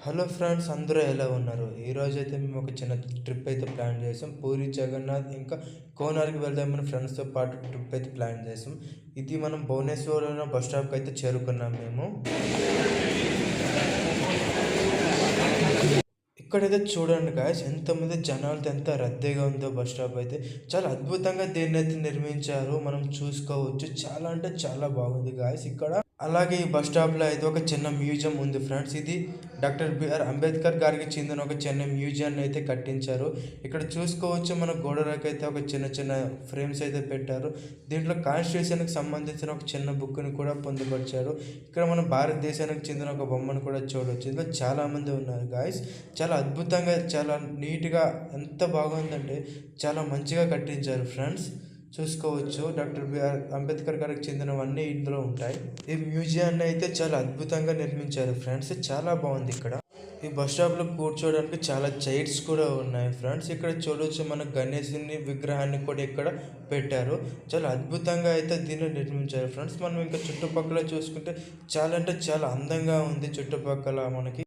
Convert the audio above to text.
Hello friends, అందరూ ఎలా ఉన్నారు? ఈరోజు అయితే మేము ఒక చిన్న ట్రిప్ అయితే ప్లాన్ చేసాం. పూరి జగన్నాథ్ ఇంకా కోనార్క్ వెళ్దామని ఫ్రెండ్స్తో పాటు ట్రిప్ అయితే ప్లాన్ చేసాం. ఇది మనం భువనేశ్వర్లో బస్ స్టాప్కి అయితే చేరుకున్నాం మేము. ఇక్కడైతే చూడండి గాయ్స్, ఎంతమంది జనాలతో ఎంత రద్దీగా ఉందో బస్ స్టాప్ అయితే. చాలా అద్భుతంగా దీన్ని అయితే నిర్మించారు, మనం చూసుకోవచ్చు. చాలా అంటే చాలా బాగుంది గాయ్స్ ఇక్కడ. అలాగే ఈ బస్ స్టాప్లో అయితే ఒక చిన్న మ్యూజియం ఉంది ఫ్రెండ్స్. ఇది డాక్టర్ బిఆర్ అంబేద్కర్ గారికి చెందిన ఒక చిన్న మ్యూజియాన్ని అయితే కట్టించారు. ఇక్కడ చూసుకోవచ్చు, మన గోడలకు అయితే ఒక చిన్న చిన్న ఫ్రేమ్స్ అయితే పెట్టారు. దీంట్లో కాన్స్టిట్యూషన్కి సంబంధించిన ఒక చిన్న బుక్ని కూడా పొందుపరిచారు. ఇక్కడ మన భారతదేశానికి చెందిన ఒక బొమ్మను కూడా చూడవచ్చు. ఇందులో చాలామంది ఉన్నారు గాయస్. చాలా అద్భుతంగా, చాలా నీట్గా, ఎంత బాగుందంటే చాలా మంచిగా కట్టించారు ఫ్రెండ్స్. చూసుకోవచ్చు, డాక్టర్ బిఆర్ అంబేద్కర్ గారికి చెందినవన్నీ ఇందులో ఉంటాయి. ఈ మ్యూజియాన్ని అయితే చాలా అద్భుతంగా నిర్మించారు ఫ్రెండ్స్. చాలా బాగుంది ఇక్కడ. ఈ బస్ స్టాప్లో కూర్చోవడానికి చాలా చైర్స్ కూడా ఉన్నాయి ఫ్రెండ్స్. ఇక్కడ చూడవచ్చు, మన గణేశుని విగ్రహాన్ని కూడా ఇక్కడ పెట్టారు. చాలా అద్భుతంగా అయితే దీన్ని నిర్మించారు ఫ్రెండ్స్. మనం ఇంకా చుట్టుపక్కల చూసుకుంటే చాలా అంటే చాలా అందంగా ఉంది చుట్టుపక్కల మనకి.